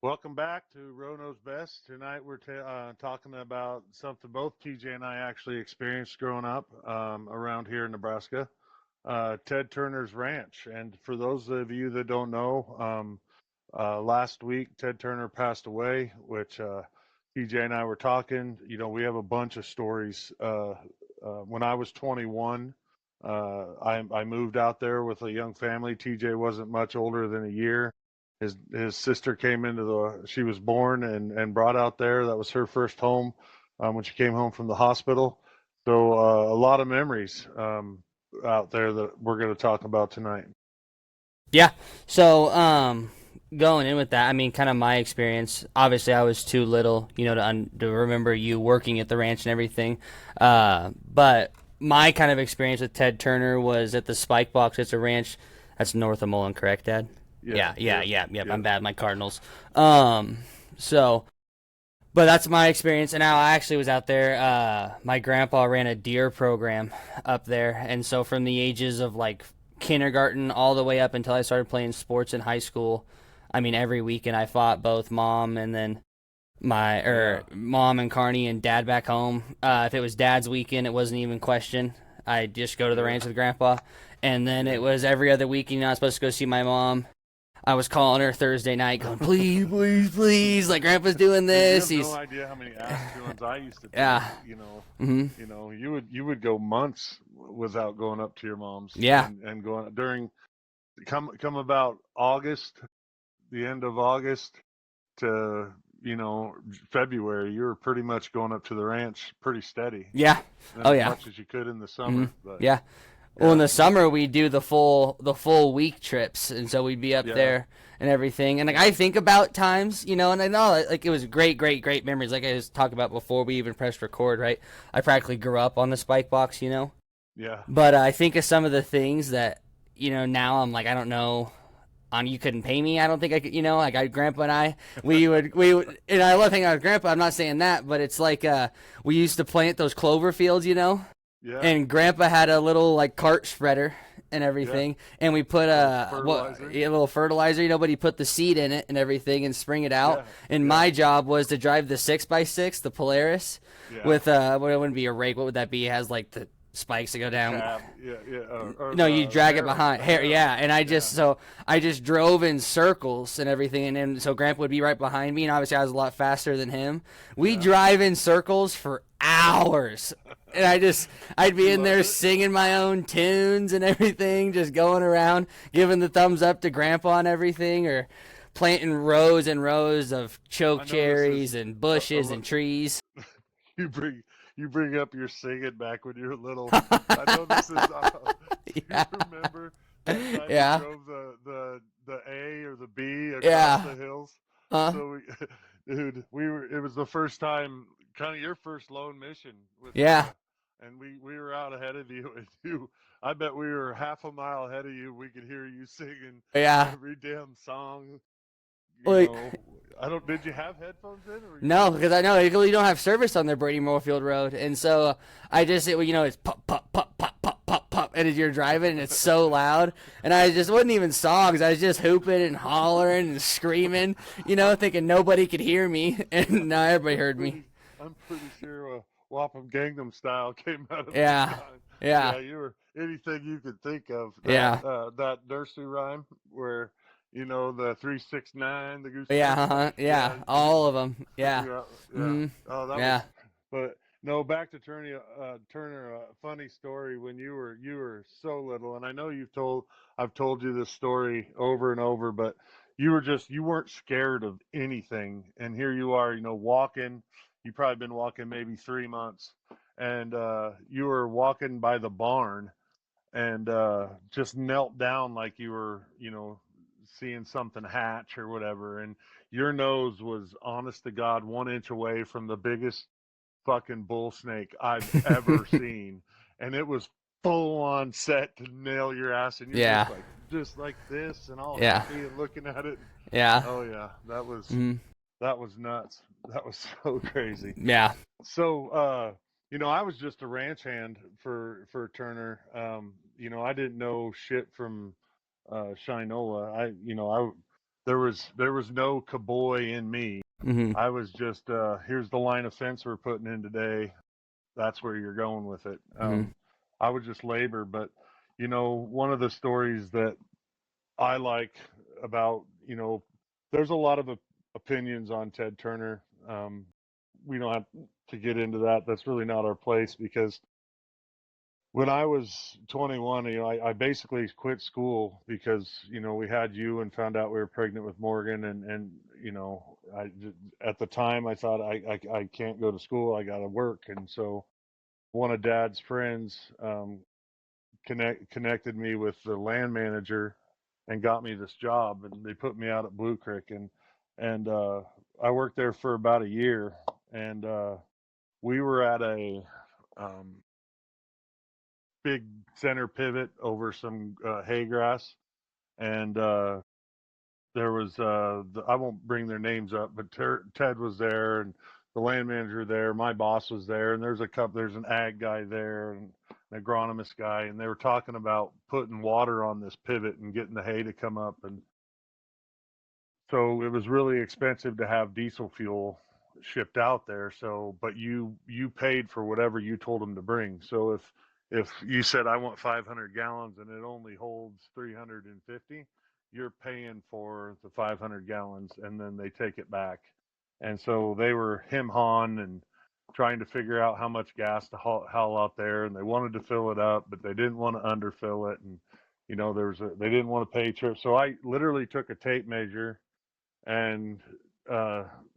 Welcome back to Row Knows Best. Tonight we're talking about something both TJ and I actually experienced growing up around here in Nebraska, Ted Turner's Ranch. And for those of you that don't know, last week Ted Turner passed away, which TJ and I were talking. We have a bunch of stories. When I was 21, I moved out there with a young family. TJ wasn't much older than a year. His sister came into she was born and brought out there. That was her first home when she came home from the hospital. So a lot of memories out there that we're going to talk about tonight. Yeah. So, going in with that, I mean, kind of my experience. Obviously, I was too little, to remember you working at the ranch and everything. But my kind of experience with Ted Turner was at the Spike Box. It's a ranch that's north of Mullen, correct, Dad? Yeah, Yeah. yeah. I'm bad. My Cardinals. So, but that's my experience. And now I actually was out there. My grandpa ran a deer program up there, and so from the ages of like kindergarten all the way up until I started playing sports in high school, I mean every weekend I fought both mom and then Yeah. mom and Carney and dad back home. If it was dad's weekend, it wasn't even question. I'd just go to the Yeah. ranch with grandpa, and then Yeah. it was every other weekend. I was supposed to go see my mom. I was calling her Thursday night, going, please, please, please, like Grandpa's doing Dude, you this. have no He's, idea how many ass chewings I used to take. yeah, hmm You would go months without going up to your mom's yeah, and going during come about August, the end of August to February. You were pretty much going up to the ranch pretty steady, yeah, and oh as yeah, much as you could in the hmm summer. But yeah. Well, in yeah, the summer we do the full week trips, and so we'd be up yeah, there and everything. And like yeah, I think about times, and I know like it was great, great, great memories. Like I was talking about before we even pressed record, right? I practically grew up on the Spike Box. yeah. But I think of some of the things that now I'm like I don't know. On you couldn't pay me. I don't think I could. Like I, Grandpa and I, we would, and I love hanging out with Grandpa. I'm not saying that, but it's like we used to plant those clover fields. Yeah, And yeah, Grandpa had a little like cart spreader and yeah. everything, and we put Little a fertilizer. little fertilizer, but he put the seed in it and everything and spring it out. Yeah, And yeah, my job was to drive the 6x6, the Polaris, yeah. with well, it wouldn't be a rake. What would that be? It has like the spikes that go The down. cab. Yeah, yeah. Or No, you the drag it harrow. behind The hair, harrow. yeah. And Yeah, I just drove in circles and everything, and then so Grandpa would be right behind me, and obviously I was a lot faster than him. We yeah. drive in circles for hours, and I'd be You in there loved it. singing my own tunes and everything, just going around giving the thumbs up to Grandpa and everything, or planting rows and rows of choke I know this is cherries and a bushes and trees. you bring up your singing back when you were little. I know this is. Do you Yeah, remember that time we yeah, drove the A or the B across yeah. the hills? Huh? So dude, we were. It was the first time, kind of your first lone mission with Yeah, and we were out ahead of you, and you. I bet we were half a mile ahead of you. We could hear you singing yeah. every damn song. You Like, know, I don't. Did you have headphones in, or were you no, listening? because I know you don't have service on the Brady Moorfield Road, and so it's pop, pop, pop, pop, pop, pop, pop, and as you're driving, and it's so loud, and I just wasn't even songs. I was just hooping and hollering and screaming, I'm thinking nobody could hear me, and now everybody I'm heard me. pretty I'm pretty sure Wapham Gangnam Style came out at that Yeah, time. yeah, Yeah, you were anything you could think of. That yeah, that nursery rhyme where the 369, the goose yeah, chase. yeah, Yeah, all of them. Yeah, yeah, yeah. hmm Oh, that was. yeah, But no, back to Turner. Funny story when you were so little, and I know I've told you this story over and over, but you weren't scared of anything, and here you are, walking. You probably been walking maybe 3 months, and you were walking by the barn, and just knelt down like you were, seeing something hatch or whatever, and your nose was honest to God 1 inch away from the biggest fucking bull snake I've ever seen, and it was full on set to nail your ass, and you're yeah, just like this, and all yeah, happy and looking at it. yeah, Oh yeah, hmm that was nuts. That was so crazy. yeah, So I was just a ranch hand for Turner. I didn't know shit from Shinola. there was no cowboy in me. Mm-hmm. I was just here's the line of fence we're putting in today. That's where you're going with it. Mm-hmm. I would just labor, but one of the stories that I like about, there's a lot of opinions on Ted Turner. We don't have to get into that. That's really not our place because when I was 21, I basically quit school because, we had you and found out we were pregnant with Morgan. And at the time I thought I can't go to school. I got to work. And so one of Dad's friends connected me with the land manager and got me this job. And they put me out at Blue Creek. And I worked there for about a year. And we were at a um, big center pivot over some hay grass, and there was I won't bring their names up, but Ted was there, and the land manager there, my boss was there, and there's an ag guy there, and an agronomist guy, and they were talking about putting water on this pivot and getting the hay to come up. And so it was really expensive to have diesel fuel shipped out there. So, but you paid for whatever you told them to bring. So if you said I want 500 gallons and it only holds 350, you're paying for the 500 gallons, and then they take it back. And so they were him hawing and trying to figure out how much gas to haul out there, and they wanted to fill it up, but they didn't want to underfill it. And they didn't want to pay trips. So I literally took a tape measure and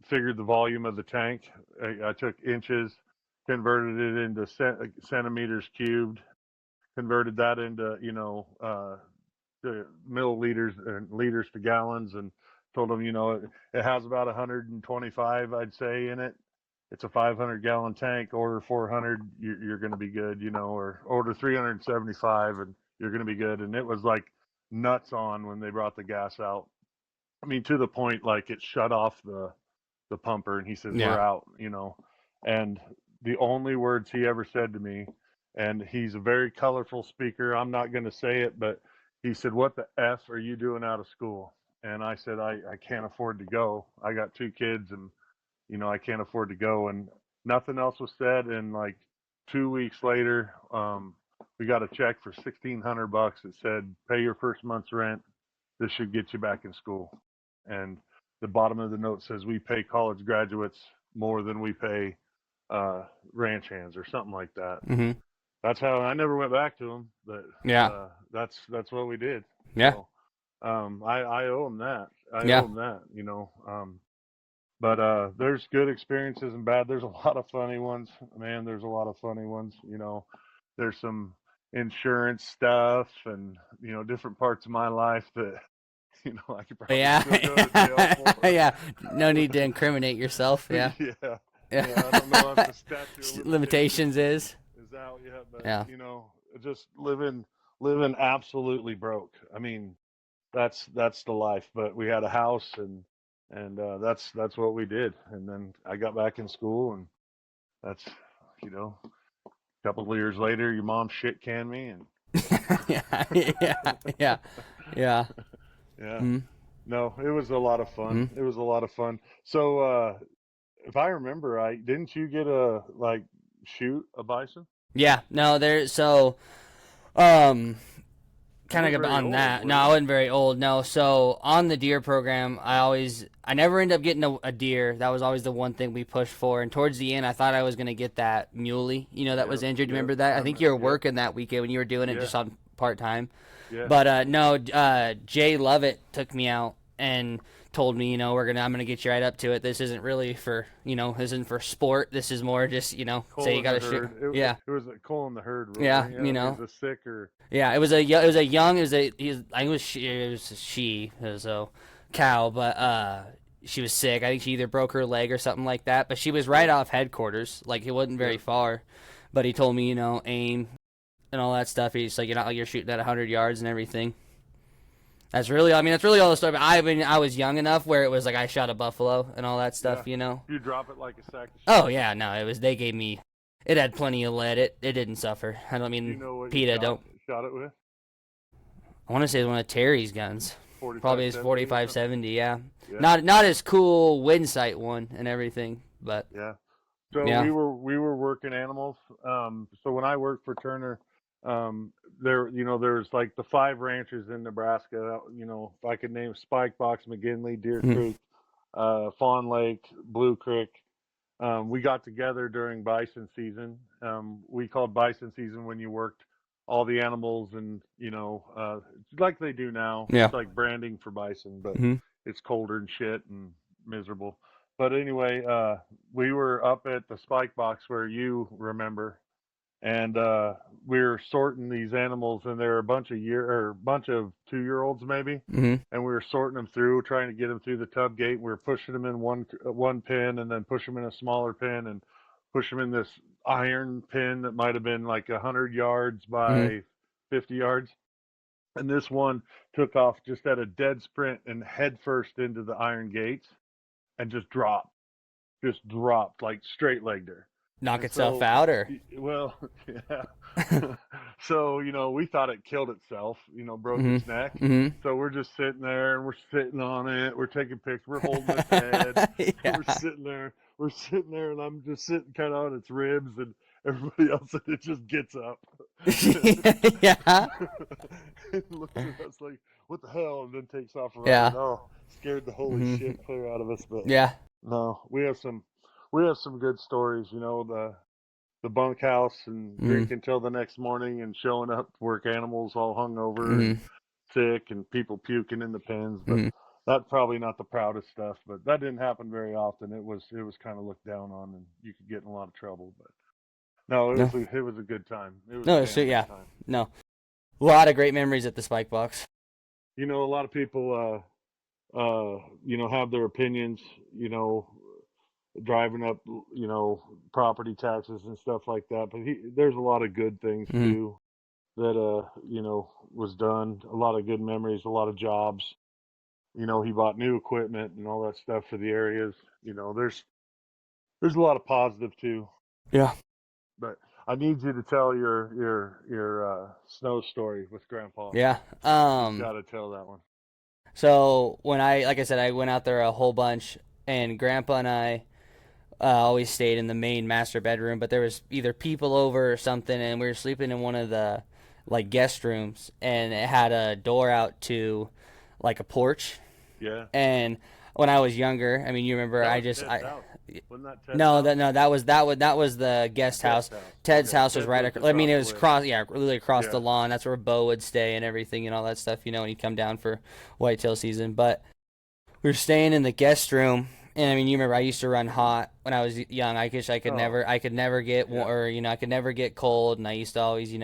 figured the volume of the tank. I took inches, converted it into centimeters cubed, converted that into the milliliters and liters to gallons, and told them it has about 125, I'd say, in it. It's a 500-gallon tank. Order 400, you're going to be good, or order 375 and you're going to be good. And it was like nuts on when they brought the gas out. I mean, to the point like it shut off the pumper, and he says, Yeah. "We're out," And the only words he ever said to me, and he's a very colorful speaker. I'm not going to say it, but he said, "What the f are you doing out of school?" And I said, "I can't afford to go. I got 2 kids, and I can't afford to go." And nothing else was said. And like 2 weeks later, we got a check for $1,600. It said, "Pay your first month's rent. This should get you back in school." And the bottom of the note says, "We pay college graduates more than we pay ranch hands," or something like that. Mm-hmm. That's how I never went back to them, but Yeah. that's what we did. Yeah. So I owe them that. I Yeah. owe them that. But there's good experiences and bad. There's a lot of funny ones, man. There's a lot of funny ones. There's some insurance stuff and different parts of my life that I could probably Yeah. still go to jail for. Yeah. No need to incriminate yourself. Yeah. Yeah. Yeah. Yeah. I don't know if the statute of Limitations is. is out yet, but Yeah. just living absolutely broke. I mean, that's the life. But we had a house, and that's what we did. And then I got back in school, and that's a couple of years later, your mom shit canned me, and Yeah. Yeah. Yeah. Yeah. yeah. Mm-hmm. No, it was a lot of fun. Mm-hmm. It was a lot of fun. So if I remember right, didn't you get shoot a bison? Yeah. No, there. So, um, kind You of weren't very on old, that. were No, I you? wasn't very old. No. So on the deer program, I never ended up getting a deer. That was always the one thing we pushed for. And towards the end, I thought I was gonna get that muley. That was Yep, injured. yep. Remember that? I think you were Yep. working that weekend when you were doing it Yeah, just on part time. yeah. But no, Jay Lovett took me out and told me, I'm gonna get you right up to it. This isn't really for, this isn't for sport. This is more just, Cole say you in got the to shoot. herd. Yeah, It was a Cole in the herd. yeah, Yeah, it was a sick or yeah. It was a young. I think it was she. It was a cow, but she was sick. I think she either broke her leg or something like that. But she was right off headquarters. Like it wasn't very yeah. far. But he told me, aim and all that stuff. He's like, you're not like you're shooting at 100 yards and everything. That's really all the story. But I was young enough where it was like I shot a buffalo and all that stuff. Yeah. You drop it like a sack of shit. Oh yeah, no, it was. They gave me. It had plenty of lead. It didn't suffer. I don't Do mean you know what PETA you don't. shot it with? I want to say it was one of Terry's guns. Probably 45, his 70 or 45, something. 70, yeah. Yeah, Not as cool wind sight one and everything, but yeah. So yeah. we were working animals. So when I worked for Turner, there there's like the 5 ranches in Nebraska. If I could name Spike Box, McGinley, Deer Mhm. Creek, Fawn Lake, Blue Creek. We got together during bison season. We called bison season when you worked all the animals and like they do now. Yeah. It's like branding for bison, but Hmm. it's colder and shit and miserable. But anyway, we were up at the Spike Box where you remember, and we were sorting these animals, and there were a bunch of 2-year-olds maybe, Hmm. and we were sorting them through, trying to get them through the tub gate. We were pushing them in one pin, and then push them in a smaller pin, and push them in this iron pin that might have been like 100 yards Hmm. by 50 yards. And this one took off just at a dead sprint and head first into the iron gates and just dropped like straight legged her. Knock And itself so, out or? well, yeah. So, we thought it killed itself, broke Hmm. its neck. Hmm. So we're just sitting there and we're sitting on it. We're taking pictures. We're holding its head. Yeah. We're sitting there. We're sitting there and I'm just sitting kind of on its ribs and everybody else and it just gets up. Yeah. And looks at us like, what the hell? And then takes off running. Yeah. Oh, scared the holy Hmm. shit clear out of us. But Yeah. no, we have some good stories, the bunkhouse and Hmm. drinking till the next morning and showing up to work animals all hungover and Hmm. sick and people puking in the pens. But Hmm. that's probably not the proudest stuff. But that didn't happen very often. It was kind of looked down on and you could get in a lot of trouble. But no, it No. was a good time. It was a No, so damn good yeah. time. No. A lot of great memories at the Spike Box. A lot of people have their opinions, driving up, property taxes and stuff like that. But there's a lot of good things Hmm. too that was done. A lot of good memories, a lot of jobs. He bought new equipment and all that stuff for the areas. There's a lot of positive too. Yeah. But I need you to tell your snow story with Grandpa. Yeah. You've got to tell that one. So when like I said, I went out there a whole bunch, and Grandpa and I always stayed in the main master bedroom, but there was either people over or something, and we were sleeping in one of the like guest rooms, and it had a door out to like a porch. Yeah, And when I was younger, I mean, you remember, that I was just Ted's I house. Wasn't that Ted's no, house? that was the guest house. Ted's house. Ted's Okay, house was Ted's right lived across. I mean, across it the was way. really across the Yeah, lawn. That's where Bo would stay and everything and all that stuff, and he'd come down for whitetail season. But we were staying in the guest room, and I mean, you remember I used to run hot when I was young. Oh, I could never get yeah. or I could never get cold, and I used to always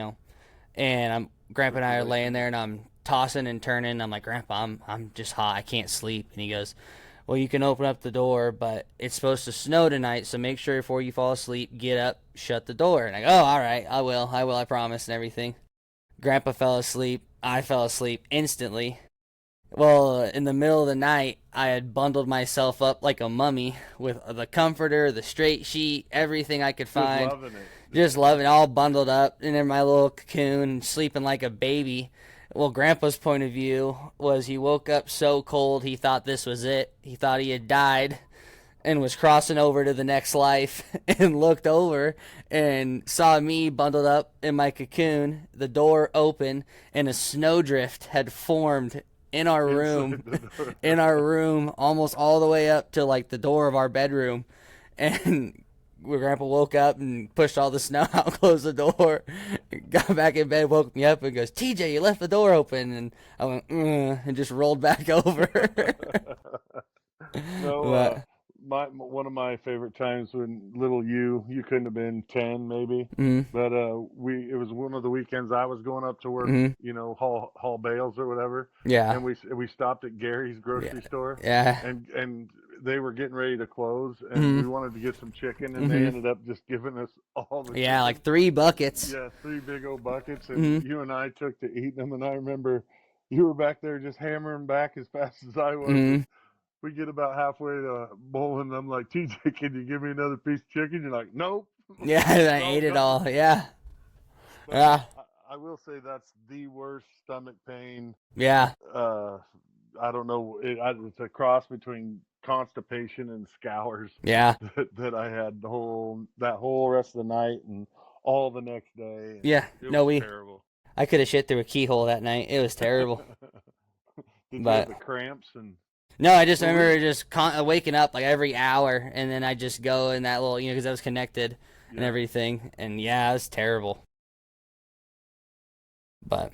and Grandpa and I are laying Circulation. there, and I'm tossing and turning. I'm like, Grandpa, I'm just hot. I can't sleep. And he goes, well, you can open up the door, but it's supposed to snow tonight, so make sure before you fall asleep, get up, shut the door. And I go, oh, all right, I will, I promise, and everything. Grandpa fell asleep. I fell asleep instantly. Well, in the middle of the night, I had bundled myself up like a mummy with the comforter, the straight sheet, everything I could Just find. loving it. Just loving it, all bundled up and in my little cocoon, sleeping like a baby. Well, Grandpa's point of view was he woke up so cold he thought this was it. He thought he had died and was crossing over to the next life and looked over and saw me bundled up in my cocoon, the door open, and a snowdrift had formed in our room, Inside the door. almost all the way up to like the door of our bedroom. And where Grandpa woke up and pushed all the snow out, closed the door, got back in bed, woke me up, and goes, TJ, you left the door open. And I went, and just rolled back over. No, But, one of my favorite times when little you couldn't have been 10 maybe, mm, but it was one of the weekends I was going up to work, mm, haul bales or whatever, yeah, and we stopped at Gary's yeah, grocery store, yeah, and they were getting ready to close, and mm, we wanted to get some chicken, and they mm, ended up just giving us all the yeah, chicken. like 3 buckets. Yeah, 3 big old buckets, and Mm, you and I took to eating them, and I remember you were back there just hammering back as fast as I was, and mm, we get about halfway to bowling. I'm like, TJ, can you give me another piece of chicken? You're like, nope, yeah, I it's all ate it gone. all. Yeah, But yeah, I will say that's the worst stomach pain yeah, uh, I don't know. It's a cross between constipation and scours Yeah. that I had that whole rest of the night and all the next day, and Yeah. it No, was terrible. I could have shit through a keyhole that night. It was terrible. Did you have But the cramps and no, I just fluid? remember just waking up like every hour, and then I just go in that little, because I was connected and Yeah, everything, and yeah, it was terrible. But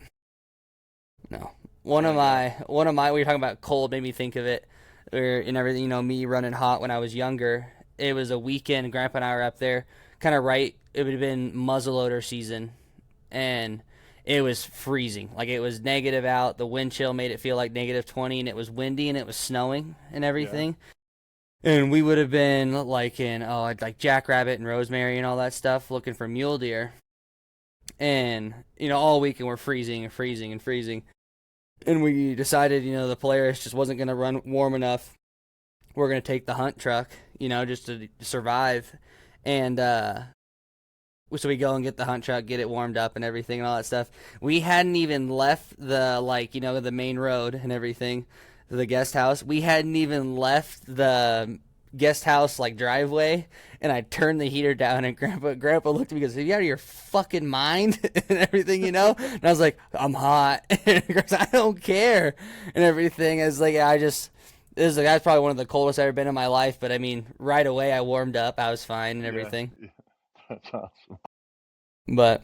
no, I got. one of my we were talking about cold made me think of it, and everything. Me running hot when I was younger. It was a weekend. Grandpa and I were up there, kind of right. It would have been muzzleloader season, and it was freezing. Like it was negative out. The wind chill made it feel like -20, and it was windy and it was snowing and Yeah, everything. And we would have been like in like Jackrabbit and Rosemary and all that stuff, looking for mule deer. And all weekend we're freezing and freezing and freezing. And we decided, the Polaris just wasn't going to run warm enough. We're going to take the hunt truck, just to survive. And so we go and get the hunt truck, get it warmed up and everything and all that stuff. We hadn't even left the main road and everything, the guest house. We hadn't even left the guest house like driveway, and I turned the heater down, and Grandpa looked at me and goes, "Are you out of your fucking mind?" and everything. And I was like, "I'm hot." And he goes, "I don't care," and everything. I was like, that's probably one of the coldest I've ever been in my life. But I mean, right away I warmed up. I was fine and yeah, everything. yeah. That's awesome. But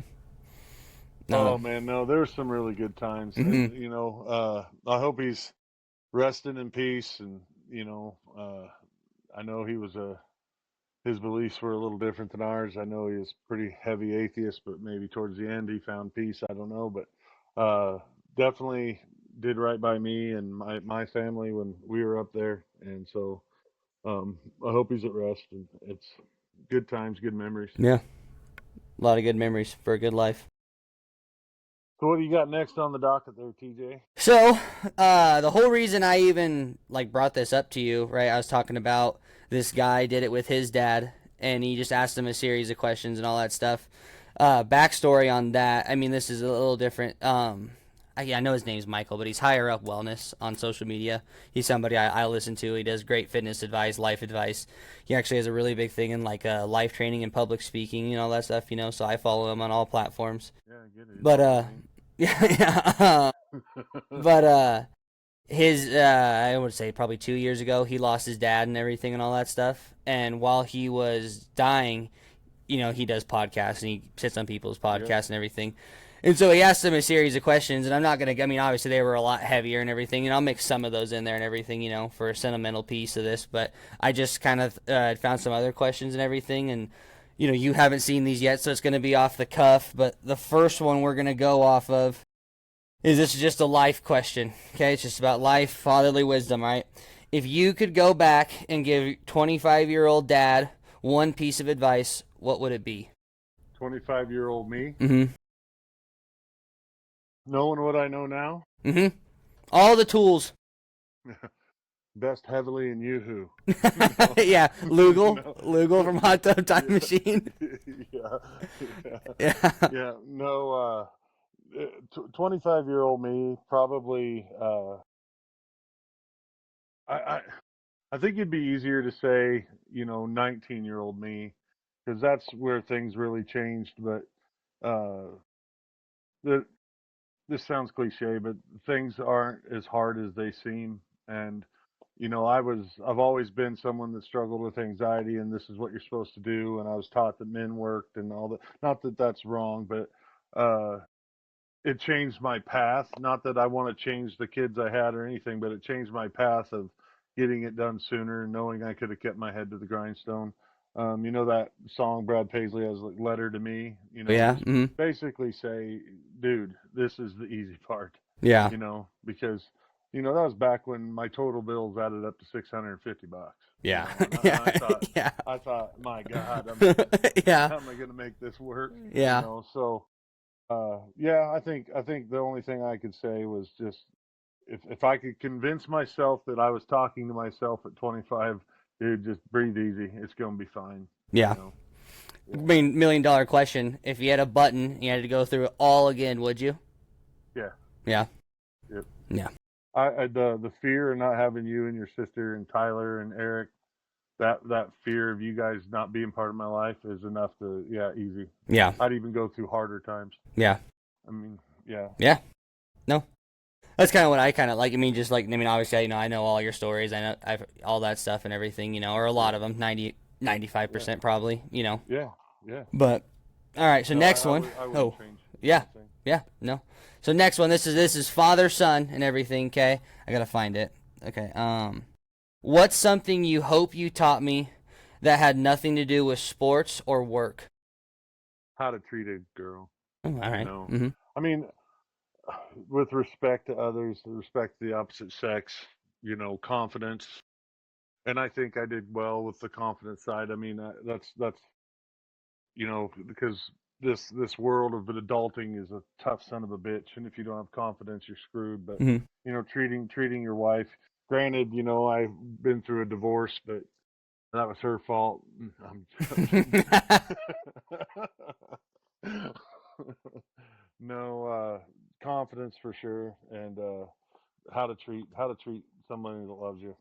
Oh no. man, no, there were some really good times, Hmm. and I hope he's resting in peace, and I know his beliefs were a little different than ours. I know he was pretty heavy atheist, but maybe towards the end he found peace. I don't know, but definitely did right by me and my family when we were up there, and so I hope he's at rest. And it's good times, good memories. Yeah, a lot of good memories for a good life. So what do you got next on the docket there, TJ? So, the whole reason I even like brought this up to you, right? I was talking about this guy did it with his dad, and he just asked him a series of questions and all that stuff. Backstory on that. I mean, this is a little different. I know his name's Michael, but he's higher up wellness on social media. He's somebody I listen to. He does great fitness advice, life advice. He actually has a really big thing in like life training and public speaking and all that stuff. So I follow him on all platforms. Yeah, I get it. It's But all the yeah, yeah. same. But his I would say probably 2 years ago he lost his dad and everything and all that stuff. And while he was dying, he does podcasts and he sits on people's Yeah, podcasts and everything. And so he asked them a series of questions, and I'm not gonna. I mean, obviously they were a lot heavier and everything, and I'll mix some of those in there and everything, for a sentimental piece of this. But I just kind of found some other questions and everything, and you haven't seen these yet, so it's gonna be off the cuff. But the first one we're gonna go off of is this just a life question? Okay, it's just about life, fatherly wisdom, right? If you could go back and give 25-year-old dad one piece of advice, what would it be? 25-year-old me, Mm-hmm. knowing what I know now, Mm-hmm. All the tools. best heavily in Yoo-hoo. no, Yeah, Lugal. no, Lugal from Hot Tub Time yeah, Machine. yeah, yeah, Yeah. yeah. No, 25-year-old me probably. I, I, I think it'd be easier to say, 19-year-old me, because that's where things really changed. But uh, the this sounds cliche, but things aren't as hard as they seem. And I've always been someone that struggled with anxiety, and this is what you're supposed to do. And I was taught that men worked and all that. Not that that's wrong, but uh, it changed my path. Not that I want to change the kids I had or anything, but it changed my path of getting it done sooner, knowing I could have kept my head to the grindstone. That song Brad Paisley has, like, "Letter to Me." Yeah. Just Mm-hmm. basically say, "Dude, this is the easy part." Yeah. Because that was back when my total bills added up to $650. Yeah. And Yeah. I thought, Yeah. my God, Yeah. how am I going to make this work? Yeah. So yeah, I think the only thing I could say was just, if I could convince myself that I was talking to myself at 25, dude, just breathe easy. It's gonna be fine. You Yeah. know. I Yeah. mean, $1 million question. If you had a button, you had to go through it all again, would you? Yeah. Yeah. Yep. Yeah. The fear of not having you and your sister and Tyler and Eric, that fear of you guys not being part of my life is enough to, yeah, easy. Yeah. I'd even go through harder times. Yeah. I mean, yeah, Yeah. No. That's kind of what I kind of like. I mean, just like, I mean, obviously, I know all your stories. I know all that stuff and everything, or a lot yeah, of them, 95 yeah, percent probably. yeah, yeah. But, all right, so No, next one. I wouldn't Oh, change yeah. anything. Yeah. No. So next one, this is father, son, and everything, okay? I gotta find it. Okay. What's something you hope you taught me that had nothing to do with sports or work? How to treat a girl, Oh, all you right. know. Mm-hmm. I mean, with respect to others, respect to the opposite sex, confidence. And I think I did well with the confidence side. I mean, that's because this world of adulting is a tough son of a bitch, and if you don't have confidence, you're screwed. But Mm-hmm. treating your wife. Granted, I've been through a divorce, but that was her fault. No, confidence for sure, and how to treat somebody that loves you.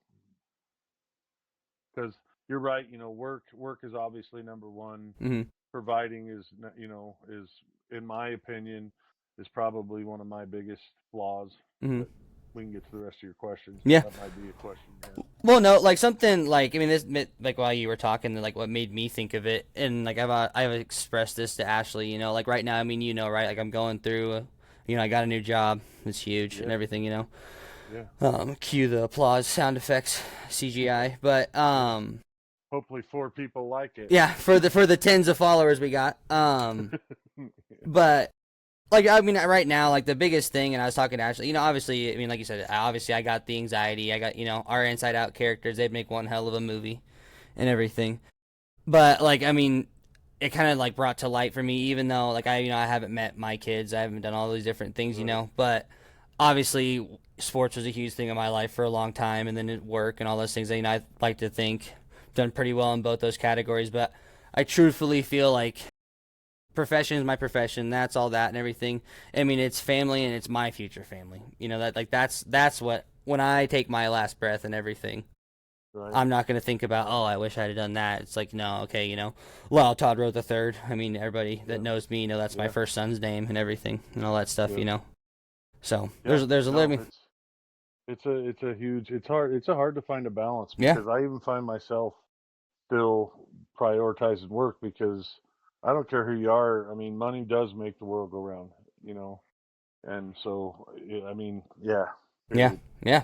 Because you're right. Work is obviously number one. mm-hmm. Providing is in my opinion is probably one of my biggest flaws. Mm-hmm. But we can get to the rest of your questions. Yeah. That might be a question you have. Well, no, like something like I mean, this like while you were talking, like what made me think of it, and like I've expressed this to Ashley, like right now, I mean, right, like I'm going through, I got a new job, it's huge and Yeah, everything. yeah. Cue the applause sound effects, CGI, but Yeah. Hopefully, four people like it. yeah, for the tens of followers we got, but like I mean, right now, like the biggest thing, and I was talking to Ashley, obviously, I mean, like you said, obviously, I got the anxiety, I got our Inside Out characters, they'd make one hell of a movie and everything. But like I mean, it kind of like brought to light for me, even though like I haven't met my kids, I haven't done all these different things, Right. But obviously, sports was a huge thing in my life for a long time, and then at work and all those things. I like to think done pretty well in both those categories, but I truthfully feel like profession is my profession. That's all that and everything. I mean, it's family and it's my future family. That like that's what when I take my last breath and everything. Right. I'm not going to think about, oh, I wish I had done that. It's like, no, okay, well, Todd wrote the third. I mean, everybody that Yeah. knows me, that's my Yeah. first son's name and everything and all that stuff. Yeah. So Yeah. there's a No, living. it's a huge. It's hard to find a balance Yeah. because I even find myself still prioritizing work because I don't care who you are. I mean, money does make the world go round, you know. And so, I mean, yeah, Yeah. period. Yeah.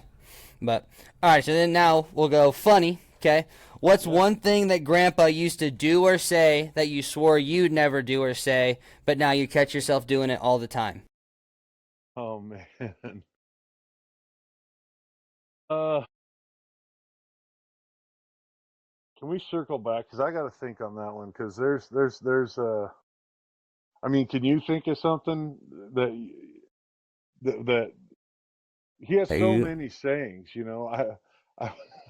But, all right, so then now we'll go funny, okay? What's Yeah. one thing that Grandpa used to do or say that you swore you'd never do or say, but now you catch yourself doing it all the time? Oh man. Uh, can we circle back? Because I got to think on that one. Because there's. I mean, can you think of something that that he has Are so you? many sayings? I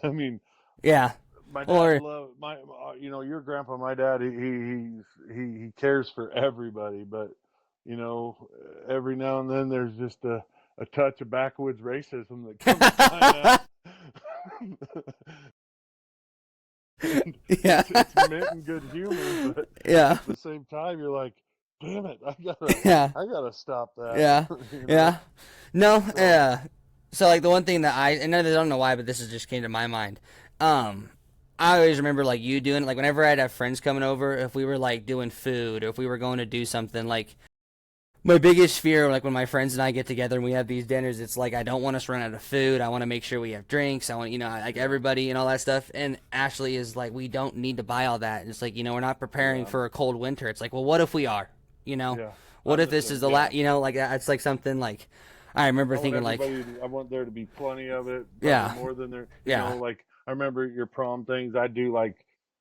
I mean, Yeah. my dad Or, loved your grandpa. My dad, he cares for everybody, but you know, every now and then there's just a touch of backwoods racism that comes flying out. And yeah. it's meant in good humor, but yeah. at the same time, you're like, damn it, Yeah. I gotta stop that, Yeah. you know. Yeah. No, So yeah. So like the one thing that and I don't know why, but this just came to my mind. Um, I always remember like you doing like whenever I'd have friends coming over, if we were like doing food or if we were going to do something, like my biggest fear, like when my friends and I get together and we have these dinners, it's like I don't want us to run out of food. I want to make sure we have drinks. I want like yeah, everybody and all that stuff. And Ashley is like, we don't need to buy all that. And it's like we're not preparing yeah, for a cold winter. It's like, well, what if we are? You know, yeah. what I'm if the this is same. the Yeah, like it's like something like I remember I want thinking like, everybody. I want there to be plenty of it, probably yeah, more than there. yeah, Like I remember at your prom things. I do like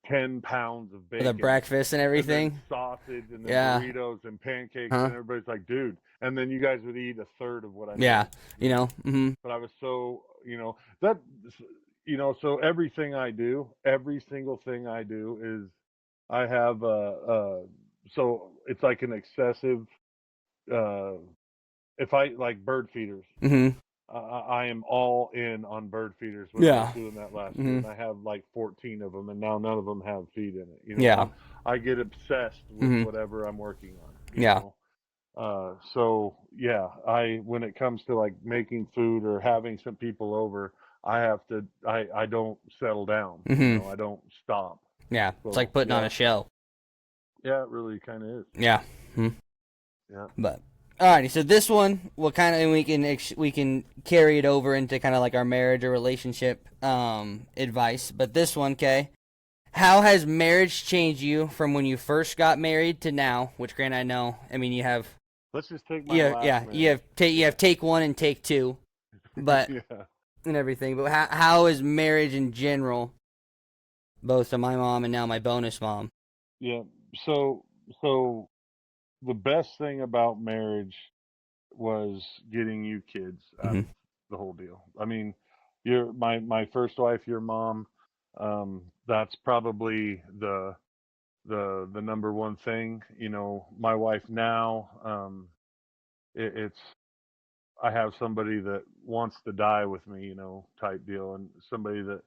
10 pounds of the bacon, breakfast and and then everything. sausage, and then Yeah, burritos and pancakes, huh? and everybody's like, "Dude!" And then you guys would eat a third of what I Yeah, made. You know, mm-hmm, but I was so that so everything I do, every single thing I do is I have so it's like an excessive uh if I like bird feeders. mm-hmm, I am all in on bird feeders, which I was Yeah. doing that last year, Hmm. and I have like 14 of them, and now none of them have feed in it. Yeah. I get obsessed with Hmm. whatever I'm working on. Yeah. So yeah, I when it comes to like making food or having some people over, I don't settle down. Hmm. I don't stop. Yeah. It's like So putting on yeah, a show. yeah, it really kind of is. Yeah. Hmm. Yeah. But alrighty, so this one will kind of, and we can carry it over into kind of like our marriage or relationship advice. But this one, okay, how has marriage changed you from when you first got married to now? Which, granted, I know. I mean, you have, Let's just take my yeah, last yeah, marriage. you have take one and take two, but Yeah. and everything. But how is marriage in general, both to my mom and now my bonus mom? Yeah. So so the best thing about marriage was getting you kids out Hmm. of the whole deal. I mean, you're my first wife, your mom. That's probably the number one thing. My wife now. It's I have somebody that wants to die with me, type deal, and somebody that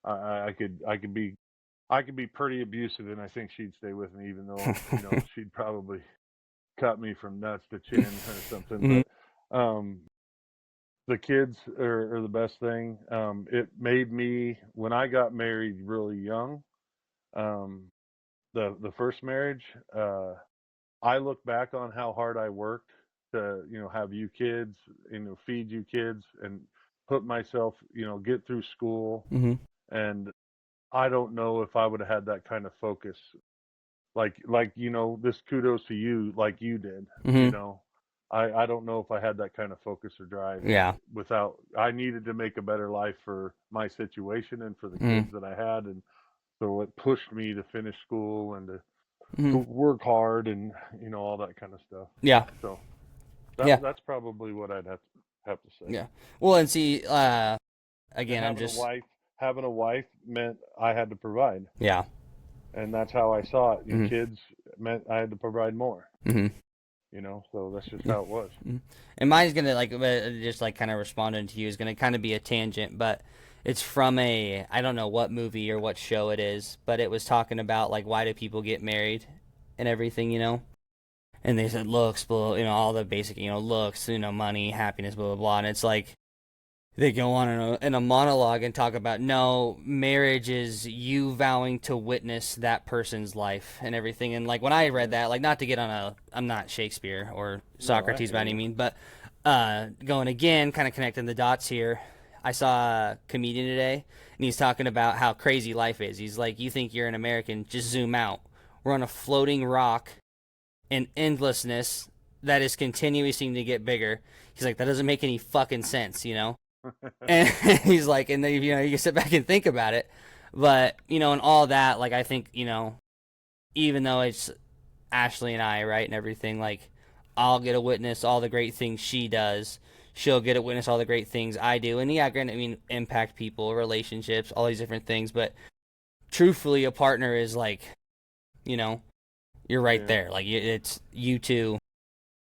I could be pretty abusive, and I think she'd stay with me, even though she'd probably cut me from nuts to chin or something. Hmm. But um, the kids are the best thing. It made me when I got married really young. Um, the first marriage, I look back on how hard I worked to have you kids, feed you kids, and put myself get through school. Hmm. And I don't know if I would have had that kind of focus like this kudos to you like you did. Hmm. you know I don't know if I had that kind of focus or drive Yeah. without I needed to make a better life for my situation and for the Hmm. kids that I had, and so it pushed me to finish school and to Hmm. work hard and all that kind of stuff. Yeah. So Yeah. that's probably what I'd have to say. Yeah. Well, and see, And again, I'm just, having a wife meant I had to provide, yeah. and that's how I saw it. Hmm. Kids meant I had to provide more. Hmm. So that's just Yeah. how it was. Mhm. And mine's gonna like just like kind of responding to you is gonna kind of be a tangent, but it's from a I don't know what movie or what show it is, but it was talking about like why do people get married and everything, and they said looks, blah, all the basic, looks, money, happiness, blah blah blah, and it's like they go on in a monologue and talk about no, marriage is you vowing to witness that person's life and everything. And like when I read Yeah. that, like not to get on I'm not Shakespeare or No, I Socrates by hear any you. means, but going again, kind of connecting the dots here. I saw a comedian today, and he's talking about how crazy life is. He's like, you think you're an American, just zoom out. We're on a floating rock in endlessness that is continually seeming to get bigger. He's like, that doesn't make any fucking sense. And he's like, and then you can sit back and think about it, but and all that, like I think even though it's Ashley and I, right, and everything, like I'll get to witness all the great things she does. She'll get to witness all the great things I do, and yeah, granted, I mean, impact people, relationships, all these different things, but truthfully, a partner is like, you know, you're right Yeah. there, like it's you two.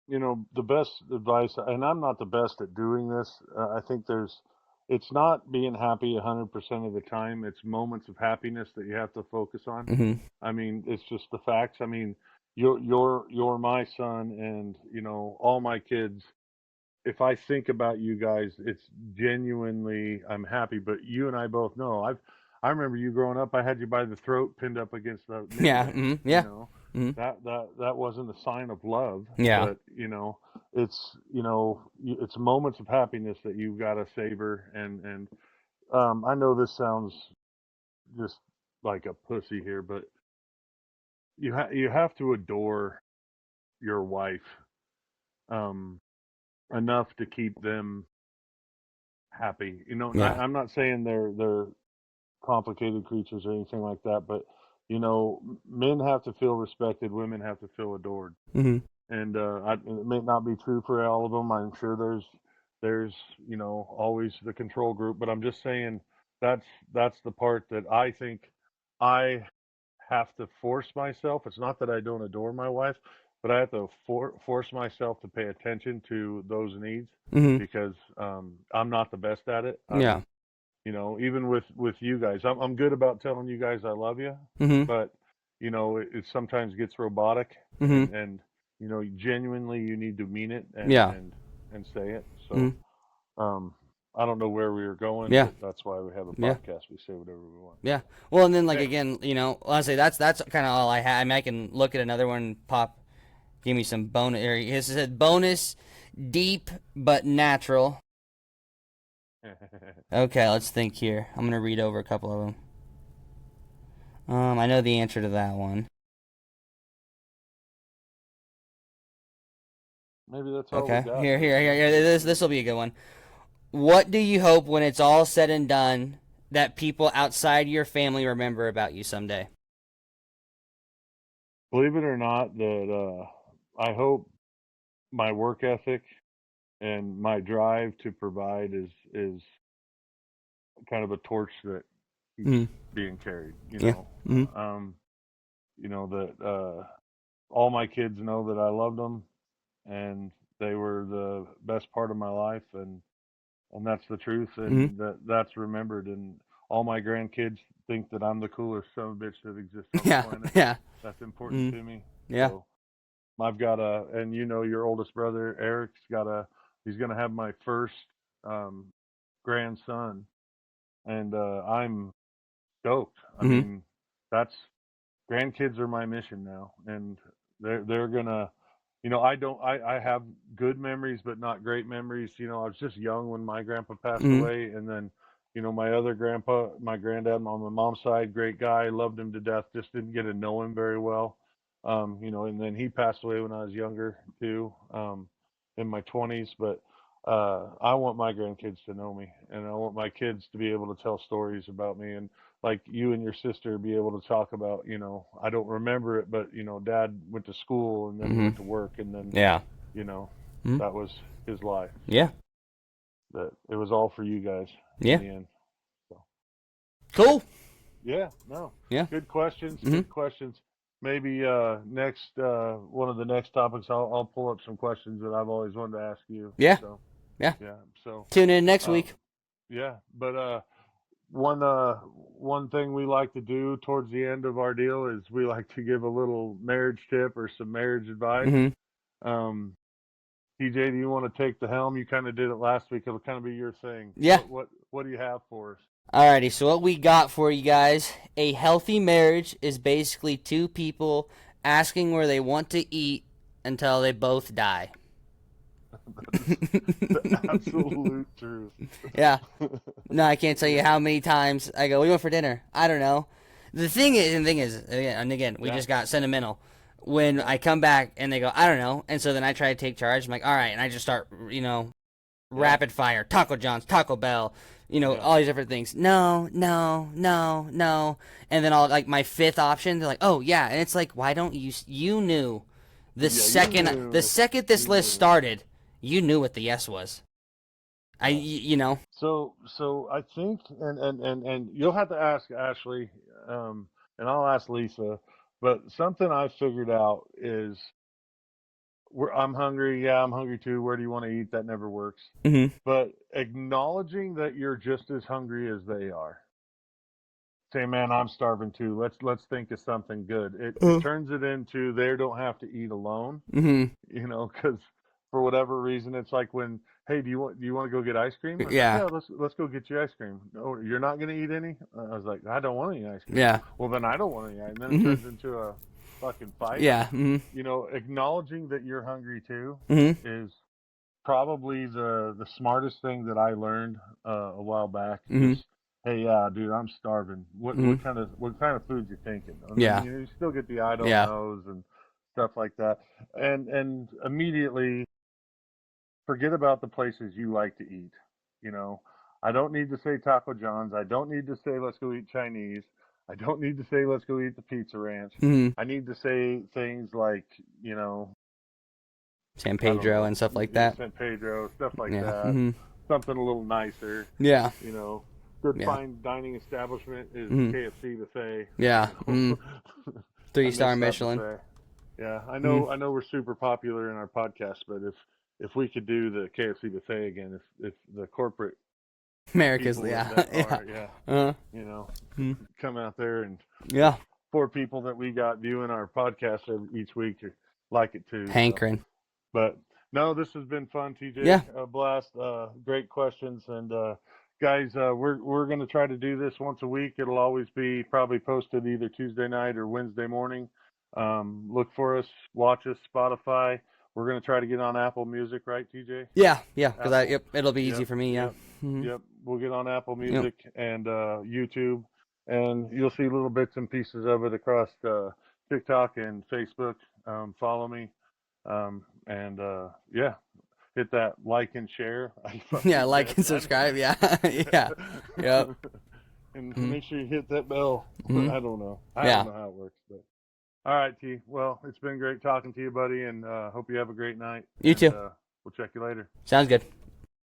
The best advice, and I'm not the best at doing this. I think it's not being happy 100% of the time. It's moments of happiness that you have to focus on. Hmm. I mean, it's just the facts. I mean, you're my son, and all my kids. If I think about you guys, it's genuinely I'm happy. But you and I both know I remember you growing up. I had you by the throat, pinned up against the Yeah. minivan. Hmm. Yeah. Hmm. That wasn't a sign of love, Yeah. but it's moments of happiness that you've got to savor. And I know this sounds just like a pussy here, but you have to adore your wife um, enough to keep them happy. Yeah. I'm not saying they're complicated creatures or anything like that, but men have to feel respected, women have to feel adored, Hmm. and it may not be true for all of them. I'm sure there's always the control group, but I'm just saying that's that's the part that I think I have to force myself. It's not that I don't adore my wife, but I have to force myself to pay attention to those needs Mhm. because I'm not the best at it. Yeah. Even with you guys, I'm good about telling you guys I love you, Mhm. but it sometimes gets robotic, Mhm. and genuinely you need to mean it Yeah. and say it. So Mhm. um, I don't know where we were going, Yeah. but that's why we have a Yeah. podcast. We say whatever we want. Yeah. So Well, and then like hey, again, honestly, that's kind of all I had. I mean, I can look at another one. Pop, give me some bonus. Or it said bonus, deep but natural. Okay, let's think here. I'm gonna read over a couple of them. I know the answer to that one. maybe that's all we Okay, got. here. This will be a good one. What do you hope when it's all said and done that people outside your family remember about you someday? Believe it or not, that I hope my work ethic and my drive to provide is kind of a torch that keeps Mm. being carried. Yeah. Mm. Um, that all my kids know that I loved them and they were the best part of my life, and that's the truth, Mm. and that's remembered, and all my grandkids think that I'm the coolest son of a bitch that exists on the Yeah. planet. Yeah. That's important Mm. to me. Yeah. So I've got and your oldest brother Eric's he's gonna have my first um, grandson, and I'm stoked. I Mm. mean, that's grandkids are my mission now, and they're gonna, I don't, I have good memories, but not great memories. I was just young when my grandpa passed Mm. away, and then, my other grandpa, my granddad on my mom's side, great guy, loved him to death, just didn't get to know him very well. And then he passed away when I was younger too, in my 20s. But I want my grandkids to know me, and I want my kids to be able to tell stories about me, and like you and your sister be able to talk about, I don't remember it, but dad went to school and then he Mm. went to work, and then, Yeah. you know, Mm. that was his life. Yeah. So that it was all for you guys in Yeah. the end. So Cool. yeah, no, Yeah. good questions, Mm. good questions. Maybe next one of the next topics, I'll pull up some questions that I've always wanted to ask you. Yeah. So Yeah. yeah, so Tune in next um, week. yeah, but one thing we like to do towards the end of our deal is we like to give a little marriage tip or some marriage advice. Mm. Um, TJ, do you want to take the helm? You kind of did it last week. It'll kind of be your thing. Yeah. What do you have for us? Alrighty, so what we got for you guys, a healthy marriage is basically two people asking where they want to eat until they both die. That's the absolute truth. Yeah. No, I can't tell you how many times I go, "We went for dinner." I don't know. The thing is, again, we Yeah, just got sentimental. When yeah, I come back and they go, "I don't know," and so then I try to take charge. I'm like, "All right," and I just start, yeah, rapid fire, Taco John's, Taco Bell, yeah. all these different things. No, no, no, no, and then I'll like my fifth option. They're like, "Oh yeah," and it's like, why don't you knew the Yeah, you the knew. second this You list knew. started, you knew what the yes was. Yeah. You know. So I think, and you'll have to ask Ashley, and I'll ask Lisa, but something I figured out is I'm hungry. Yeah, I'm hungry too. Where do you want to eat? That never works. Mhm. But acknowledging that you're just as hungry as they are. Say, man, I'm starving too. Let's think of something good. It turns it into they don't have to eat alone. Mhm. Because for whatever reason, it's like when, hey, do you want to go get ice cream? I was like, Yeah. yeah, let's go get you ice cream. No, you're not going to eat any. I was like, I don't want any ice cream. Yeah. Well, then I don't want any. And then it Mhm. turns into a fucking fight. Yeah. Mhm. Acknowledging that you're hungry too Mhm. is probably the smartest thing that I learned a while back. Mhm. Just, hey, yeah, dude, I'm starving. What Mhm. what kind of what kind of food you thinking? And then Yeah. you still get the I don't Yeah. knows and stuff like that, and immediately forget about the places you like to eat. You know, I don't need to say Taco John's. I don't need to say let's go eat Chinese. I don't need to say let's go eat the Pizza Ranch. Mhm. I need to say things like, San I don't Pedro know, and stuff like that. San Pedro, stuff like Yeah. that. Mhm. Something a little nicer, Yeah. you know. Good Yeah. fine dining establishment is Mhm. KFC to say, Yeah. Mhm. I 3-star miss that to Michelin. say. Yeah, I Mhm. know. I know we're super popular in our podcast, but if we could do the KFC buffet again, if the corporate America's, people yeah, that yeah, are, yeah, uh, you know, mhm. come out there, and the Yeah, 4 people that we got viewing our podcast each week like it too. So, hankering. but no, this has been fun, TJ. Yeah, Blast. Great questions, and guys, we're gonna try to do this once a week. It'll always be probably posted either Tuesday night or Wednesday morning. Look for us, watch us, Spotify. We're gonna try to get on Apple Music, right, TJ? yeah, because Apple. yep, it'll be easy Yep, for me. Yeah. yep, Mhm. yep. We'll get on Apple Yep. Music and YouTube, and you'll see little bits and pieces of it across TikTok and Facebook. Follow me, and yeah, hit that like and share. I Yeah, fucking like bet. and I don't subscribe. Yeah, yeah, yep. and Mhm. make sure you hit that bell. Mhm. I don't know. I don't Yeah. know how it works, but all right, T. Well, it's been great talking to you, buddy, and hope you have a great night. You And too. we'll check you later. Sounds good.